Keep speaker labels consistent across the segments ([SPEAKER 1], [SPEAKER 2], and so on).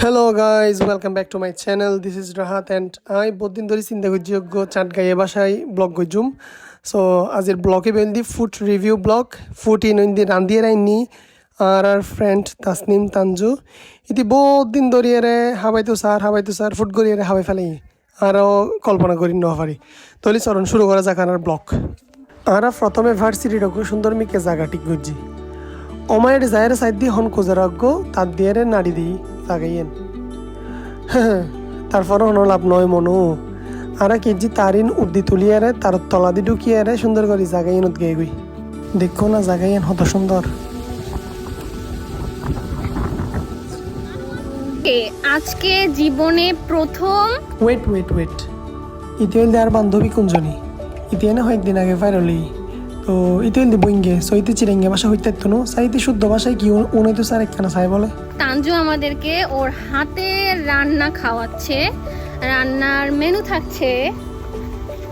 [SPEAKER 1] Hello guys, welcome back to my channel. This is Rahat and I বহুদিন ধরে চিন্তা করছি চাটগাঁয়ে বাসায় ব্লগ গজুম। সো আজের ব্লগে বেলদি ফুড রিভিউ ব্লগ ফুড ইনদি রান্ধিয়ে রাইনি আর ফ্রেন্ড তাসনিম তানজু ইতি বহুদিন ধরে হাবাইতো স্যার ফুড করিয়ে হাবাই ফেলাই আরও কল্পনা করি নহারি তলি চরণ শুরু করা যাক আর ব্লগ আর প্রথমে ভার্সিটিটা সুন্দর মিকে জায়গা ঠিক করছি অমায়ের জায়ের সাইড দিয়ে হন কোজারাগ্য তার দিয়ে নাড়ি দিই জাগাইয়েন তারপর হন লাভ নয় মনু আর কেজি তারিন উদ্দি তুলিয়ারে তার তলা দি ঢুকিয়ারে সুন্দর করে জাগাইয়েন উদ্গে গই দেখো না জাগাইয়েন হত সুন্দর।
[SPEAKER 2] আজকে জীবনে প্রথম
[SPEAKER 1] ওয়েট ইতিহাস আর বান্ধবী কুঞ্জনী ইতিহাস না কয়েকদিন আগে ভাইরালি তো ইতিহাস বইঙ্গে সইতে চিরেঙ্গে ভাষা হইতে তো সাইতে শুদ্ধ ভাষায় কি উনি তো স্যার একখানা চাই বলে
[SPEAKER 2] তানজু আমাদেরকে ওর হাতে রান্না খাওয়াচ্ছে। রান্নার মেনু থাকছে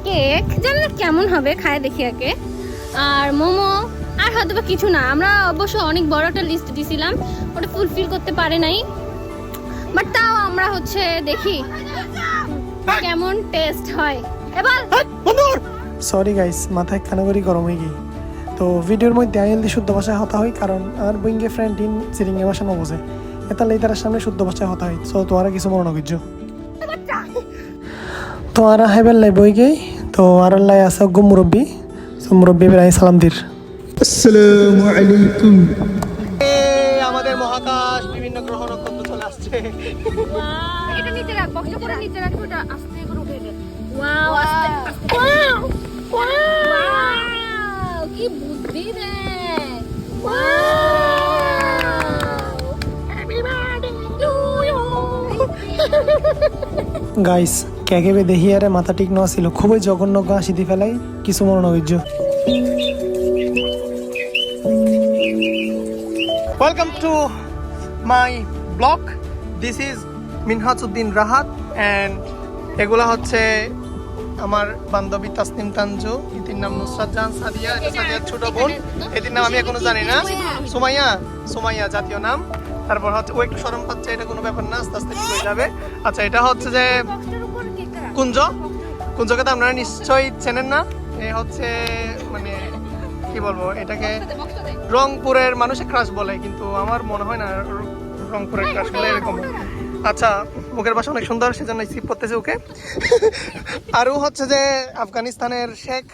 [SPEAKER 2] কেক, জানি না কেমন হবে, খায় দেখি আগে, আর মোমো, আর হয়তো বা কিছু না। আমরা অবশ্য অনেক বড় একটা লিস্ট দিছিলাম, ওটা ফুলফিল করতে পারে নাই, বাট তাও আমরা দেখি কেমন টেস্ট হয়। এবার
[SPEAKER 1] সরি গাইস মাথায় কানাগরি গরম হয়ে গিয়ে তো ভিডিওর মধ্যে আইএলদি শুদ্ধ ভাষায় হতা হয় কারণ আর বইঙ্গে ফ্রেন্ড ইন চিরিঙ্গে ভাষা নবোঝে এটা লেতার সামনে শুদ্ধ ভাষায় হতা হয়। সো তোরা কিছু মনে করছো তো আর হাইবেল লাই বই গেই তো আর লাই আছে গো মুরব্বী সো মুরব্বী বেড়াই সালাম দির আসসালামু আলাইকুম। আমাদের মহাকাশ বিভিন্ন গ্রহ নক্ষত্র চলে আসছে।
[SPEAKER 2] এটা নিচে রাখ, বক্স করে নিচে রাখ, ওটা আস্তে করে উঠে দে। ওয়াও কি বুদ্ধি রে!
[SPEAKER 1] গাইস কেকেবে দেখি আরে মাথা ঠিক না ছিল, খুবই জঘন্য গা সিদ্ধি ফেলাই কিছু মনে নৈর্য। Welcome to my blog, this is Minhajuddin Rahat and এগুলা হচ্ছে আমার বান্ধবী তাসনিম তানজু, এটির নাম নুসরাত জাহান সাদিয়া, সাদিয়ার ছোট বোন, এটির নাম আমি এখনো জানি না, সুমাইয়া জাতীয় নাম। তারপর হচ্ছে ও একটু শরম পাচ্ছে, এটা কোনো ব্যাপার না, আস্তে আস্তে ঠিক হয়ে যাবে। আচ্ছা এটা হচ্ছে যে কুঞ্জকে তো আপনারা নিশ্চয়ই চেনেন না, এ হচ্ছে মানে কি বলবো এটাকে রংপুরের মানুষে ক্রাশ বলে, কিন্তু আমার মনে হয় না রংপুরের ক্রাশ বলে এরকম। আচ্ছা মুখের ভাষা অনেক সুন্দর সেজন্য সিপ করতেছে ওকে। আরও হচ্ছে যে আফগানিস্তানের শেখ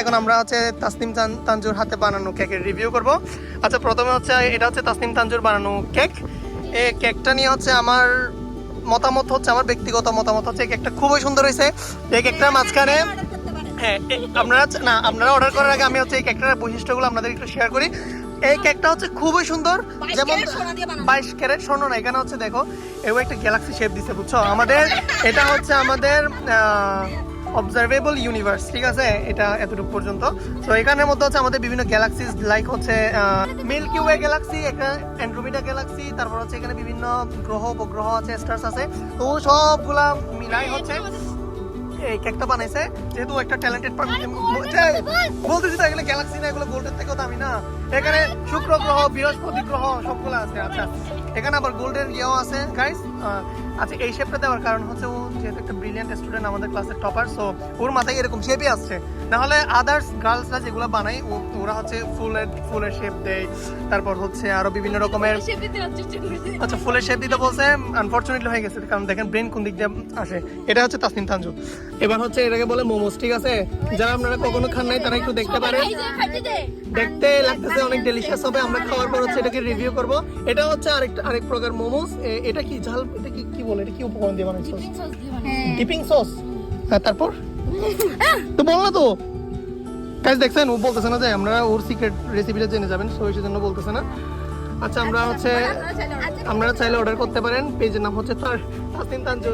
[SPEAKER 1] এখন আমরা হচ্ছে তাসনিম তানজুর হাতে বানানো কেকের রিভিউ করব। আচ্ছা প্রথমে হচ্ছে এটা হচ্ছে তাসনিম তানজুর বানানো কেক। এই কেকটা নিয়ে হচ্ছে আমার মতামত হচ্ছে, আমার ব্যক্তিগত মতামত হচ্ছে কেকটা খুবই সুন্দর হয়েছে। এই কেকটার মাঝখানে হ্যাঁ আপনারা অর্ডার করার আগে আমি হচ্ছে এই কেকটার বৈশিষ্ট্যগুলো আপনাদের একটু শেয়ার করি। এই কেকটা হচ্ছে খুবই সুন্দর, যেমন 22 ক্যারেট স্বর্ণ না, এখানে হচ্ছে দেখো এও একটা গ্যালাক্সি শেপ দিছে বুঝছো। আমাদের এটা হচ্ছে আমাদের অবজারভেবল ইউনিভার্স, ঠিক আছে, এটা এতটুকু পর্যন্ত। তো এখানের মধ্যে হচ্ছে আমাদের বিভিন্ন গ্যালাক্সিস লাইক হচ্ছে মিল্কি ওয়ে গ্যালাক্সি, একটা অ্যান্ড্রোমিডা গ্যালাক্সি, তারপর হচ্ছে এখানে বিভিন্ন গ্রহ উপগ্রহ আছে, স্টার্স আছে, তো সবগুলা মিলাই হচ্ছে এই কেকটা বানাইছে। যেহেতু একটা ট্যালেন্টেড বলতেছি তো এগুলো গ্যালাক্সি না, এগুলো গোল্ডের থেকেও দামি না। এখানে শুক্র গ্রহ, বৃহস্পতি গ্রহ সবগুলো আছে। আচ্ছা এখানে আবার গোল্ডের ইয়েও আছে গাইস। আচ্ছা এই শেপটা দেওয়ার কারণ হচ্ছে ও যেহেতু একটা ব্রিলিয়ান্ট স্টুডেন্ট, আমাদের ক্লাসের টপার, সো ওর মাথায় এরকম শেপই আসছে। নাহলে আদার্স গার্লসরা যেগুলো বানায় ওরা হচ্ছে ফুলের শেপ দেয়, তারপর হচ্ছে আরো বিভিন্ন রকমের। আচ্ছা ফুলের শেপ দিতে বলছে, আনফরচুনেটলি হয়ে গেছে, কারণ দেখেন ব্রেন কোন দিক দিয়ে আসে। এটা হচ্ছে তাসনিম তানজু। এবার হচ্ছে এটাকে বলে মোমোস, ঠিক আছে, যারা আপনারা কখনো খান নাই তারা একটু দেখতে পারেন, দেখতে লাগতেছে অনেক ডেলিশিয়াস হবে। আমরা খাওয়ার পর হচ্ছে এটাকে রিভিউ করব। এটা হচ্ছে আরেক প্রকার মোমোস। এটা কি ঝাল, এটা কি বলে, এটা কি উপকরণ দিয়ে বানাইছো? Dipping sauce. হ্যাঁ তারপর তো বল না তো গাইস, দেখছেন ও বলতেছে না যে আমরা ওর সিক্রেট রেসিপিটা জেনে যাবেন, সো এই জন্য বলতেছে না। আচ্ছা আমরা হচ্ছে আপনারা চাইলে অর্ডার করতে পারেন, পেজের নাম হচ্ছে তাসনিম তানজু।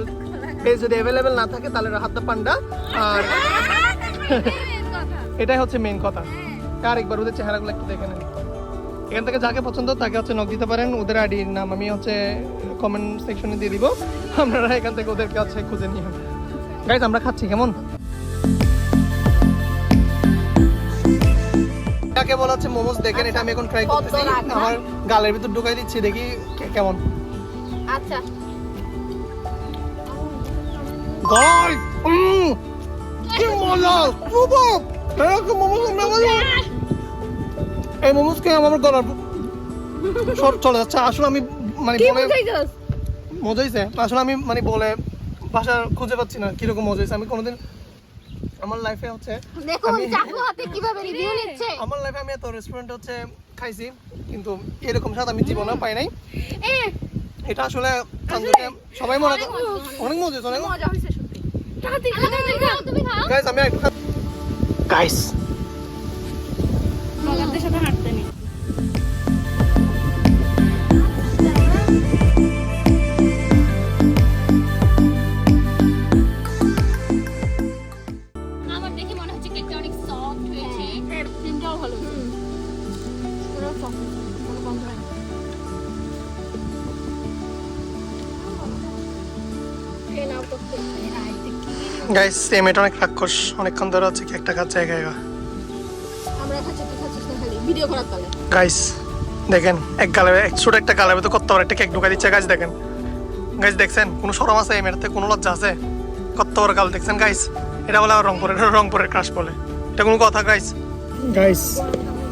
[SPEAKER 1] পেজ যদি অ্যাভেলেবেল না থাকে তাহলে রাহাত দা পান্ডা, আর এটাই হচ্ছে মেইন কথা। আরেকবার ওদের চেহারাগুলো একটু দেখে নেন। এখান থেকে যাকে পছন্দ তাকে হচ্ছে নক দিতে পারেন, ওদের আইডির নাম আমি হচ্ছে কমেন্ট সেকশনে দিয়ে দিব, আপনারা এখান থেকে ওদেরকে হচ্ছে খুঁজে নিয়ে গাইস আমরা খাচ্ছি কেমন। এটাকে বলা হচ্ছে মোমোস। দেখেন এটা আমি এখন ট্রাই করতেছি, আমার গালের ভিতর ঢুকাই দিচ্ছি, দেখি কেমন।
[SPEAKER 2] আচ্ছা
[SPEAKER 1] গাইস কি মজা, সুপার। এরকম মোমোস আমরা এই মোমোস খেয়ে আমার গলার সব চলে যাচ্ছে। আসলে আমি মানে বলে মজা হয়েছে, আসলে আমি মানে বলে ভাষা খুঁজে পাচ্ছি না কিরকম মজা হয়েছে। আমি কোনোদিন আমার লাইফে হচ্ছে আমার লাইফে আমি এত রেস্টুরেন্টে হচ্ছে খাইছি, কিন্তু এরকম স্বাদ আমি জীবনেও পাই নাই। এটা আসলে তান্দুরে সবাই মনে করে অনেক মজা হয়েছে, অনেক মজা হয়েছে সত্যি। গাইস আমি একটা গাইস
[SPEAKER 2] মগাদের সাথে হাঁটতে নেই। আমার দেখে মনে হচ্ছে কেকটা অনেক সফট হয়েছে, ক্রিমটাও ভালো হয়েছে, পুরো সফট, কোনো গন্ধ নেই।
[SPEAKER 1] গাইস এই মেয়েটা অনেক রাক্ষস, অনেকক্ষণ ধরে হচ্ছে কেকটা খাচ্ছে একা একা।
[SPEAKER 2] আমরা খাচ্ছি, তুই খাচ্ছিস না খালি ভিডিও করার তালে।
[SPEAKER 1] গাইস দেখেন এক গালে এক ছোট একটা গালের ভিতর কত বড় একটা কেক ঢুকাই দিচ্ছে। গাইস দেখেন, গাইস দেখছেন কোনো শরম আছে এই মেয়েটাতে, কোনো লজ্জা আছে? কত বড় গাল দেখছেন গাইস। এটা বলে রংপুরের ক্রাশ বলে, এটা কোনো কথা? গাইস গাইস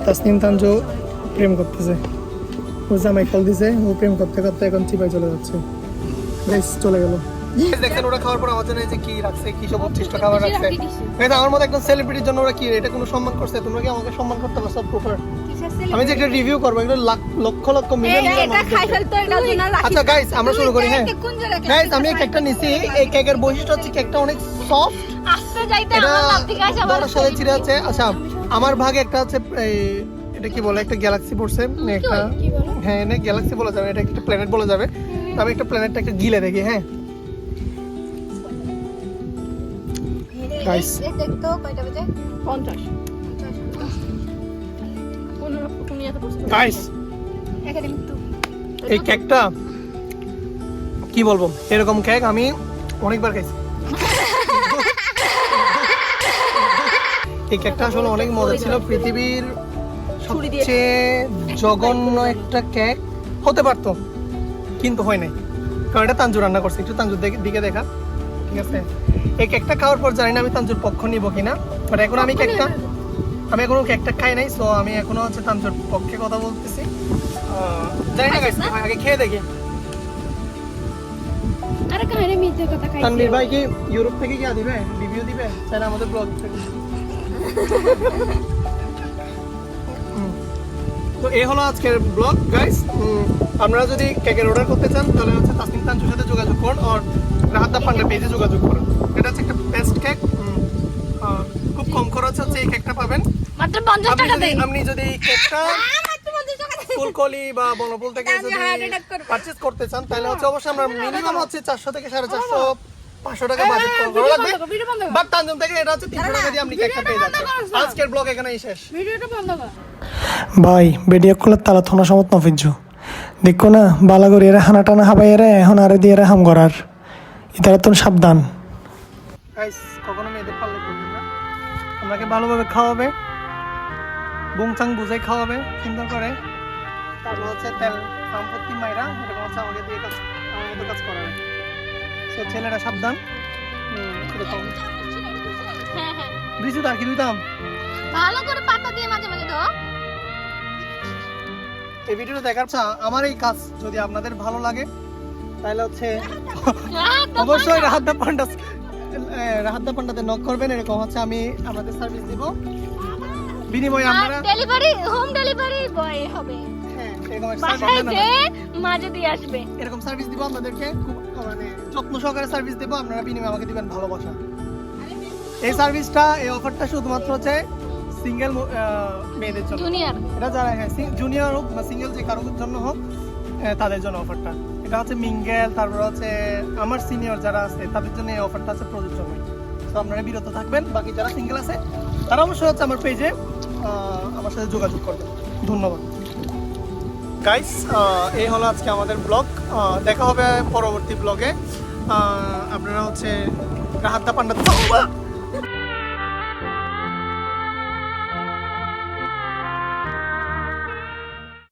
[SPEAKER 1] তাসনিম তানজু প্রেম করতেছে, ও জামাই কল দিছে, ও প্রেম করতে করতে এখন চিপাই চলে যাচ্ছে। গাইস চলে গেল। দেখছেন ওরা খাওয়ার পর আমার জন্য এই যে কি রাখছে, কি সব উচ্ছিষ্ট খাবার রাখছে। এটা আমার মতো একদম সেলিব্রিটির জন্য ওরা কি এটা কোনো সম্মান করছে? তোমরা কি আমাকে সম্মান করতে পারো? সব প্রপার। আমি যে একটা রিভিউ করব, এগুলো লক্ষ লক্ষ মিলিয়ন
[SPEAKER 2] এটা খাই ফেলতো, এটা জন্য রাখি।
[SPEAKER 1] আচ্ছা গাইস আমরা শুরু করি। হ্যাঁ গাইস আমি এই কেকটা নিছি, এই কেকের বৈশিষ্ট্য হচ্ছে কেকটা অনেক সফট,
[SPEAKER 2] আস্তে যাইতে আমার লাভ থেকে আসে আবার
[SPEAKER 1] বড় সাথে ছিঁড়ে আছে। আচ্ছা আমার ভাগে একটা আছে এটা কি বলে, একটা গ্যালাক্সি পড়ছে একটা, হ্যাঁ না গ্যালাক্সি বলা যাবে, এটা একটা প্ল্যানেট বলা যাবে। আমি একটা প্ল্যানেটটা একটা গিলে দেখি। হ্যাঁ গাইস
[SPEAKER 2] দেখতো কয়টা বাজে? 50
[SPEAKER 1] গাইস এই কেকটা কি বলবো, এরকম কেক আমি অনেকবার খাইছি। এই কেকটা আসলে অনেক মজা ছিল, পৃথিবীর সবচেয়ে জঘন্য একটা কেক হতে পারতো, কিন্তু হয় নাই, কারণ এটা তানজু রান্না করছে। একটু তানজুর দিকে দেখা, ঠিক আছে? এই কেকটা খাওয়ার পর জানি না আমি তানজুর পক্ষ নিব কিনা, বাট এখন আমি এখনো কেকটা খাই নাই, সো আমি এখনো হচ্ছে তানজুর পক্ষে কথা বলতেছি। জানি না গাইস, আগে খেয়ে দেখি।
[SPEAKER 2] আরে কারে মিথ্যে কথা খাইছি।
[SPEAKER 1] তানভীর ভাই কি ইউরোপ থেকে কি দিবে, রিভিউ দিবে স্যার আমাদের ব্লগ থেকে? তো এই হলো আজকের ব্লগ গাইস। আপনারা যদি কেকের অর্ডার করতে চান তাহলে হচ্ছে তাসনিম তানজুর সাথে যোগাযোগ করুন, আর রাহাত দা পান্ডা পেজে যোগাযোগ করুন। এটা হচ্ছে একটা বেস্ট কেক, খুব কম খরচে হচ্ছে এই কেকটা পাবেন,
[SPEAKER 2] মাত্র 50 টাকা দেই।
[SPEAKER 1] আপনি যদি কেকটা ফুলকলি বা বনফুল থেকে যদি পারচেজ করতে চান তাহলে হচ্ছে অবশ্যই আমরা মিনিমাম হচ্ছে 400 থেকে 450 500 টাকা বাজেট করা লাগবে, বাট তানজুম থেকে এটা হচ্ছে 300 টাকা দিয়ে আপনি কেকটা পেয়ে যাচ্ছেন। আজকের ব্লগ এখানেই শেষ।
[SPEAKER 2] ভিডিওটা বন্ধ কর
[SPEAKER 1] ভাই বেডিয়া কলার তালা থোনা সমত নফিজু দেখো না বালা করে এরা হানা টানা হাবাই এরা এখন আরে দিয়ে এরা হাম করার ইতারা তো সাবধান। গাইস কখনো মেয়েদের পাল্লে করবেন না, আপনাকে ভালোভাবে খাওয়াবে, বুংচাং বুঝাই খাওয়াবে সুন্দর করে, তারপর হচ্ছে তেল সম্পত্তি মাইরা এরকম হচ্ছে আমাকে দিয়ে কাজ আমার মতো কাজ করাবে। সো ছেলেরা সাবধান। এরকম
[SPEAKER 2] হ্যাঁ হ্যাঁ
[SPEAKER 1] দিছি তার কি দিতাম,
[SPEAKER 2] ভালো করে পাতা দিয়ে মাঝে মাঝে দাও।
[SPEAKER 1] এই ভিডিওটা দেখার আমার এই কাজ যদি আপনাদের ভালো লাগে তাহলে হচ্ছে অবশ্যই রাহাত দা পান্ডাতে নক করবেন। এরকম হচ্ছে আমি আমাদের সার্ভিস দিব, বিনিময়ে আপনারা
[SPEAKER 2] ডেলিভারি হোম ডেলিভারি বয় হবে।
[SPEAKER 1] হ্যাঁ এরকম
[SPEAKER 2] বাসায় যে মাঝে দিয়ে আসবে,
[SPEAKER 1] এরকম সার্ভিস দিব আপনাদেরকে, খুব মানে যত্ন সহকারে সার্ভিস দেব, আপনারা বিনিময়ে আমাকে দিবেন ভালোবাসা। এই সার্ভিসটা এই অফারটা শুধুমাত্র হচ্ছে সিঙ্গেল মেয়েদের জন্য,
[SPEAKER 2] জুনিয়র
[SPEAKER 1] এটা যারা হ্যাঁ জুনিয়র হোক বা সিঙ্গেল যে কারোর জন্য হোক তাদের জন্য অফারটা। এটা হচ্ছে মিঙ্গেল, তারপর হচ্ছে আমার সিনিয়র যারা আছে তাদের জন্য এই অফারটা আছে প্রযোজ্য নয়। তো আপনারা বিরত থাকবেন, বাকি যারা সিঙ্গেল আছে তারা অবশ্যই হচ্ছে আমার পেজে আমার সাথে যোগাযোগ করবেন। ধন্যবাদ গাইস, এই হলো আজকে আমাদের ব্লগ। দেখা হবে পরবর্তী ব্লগে। আপনারা হচ্ছে রাহাত দা পান্ডা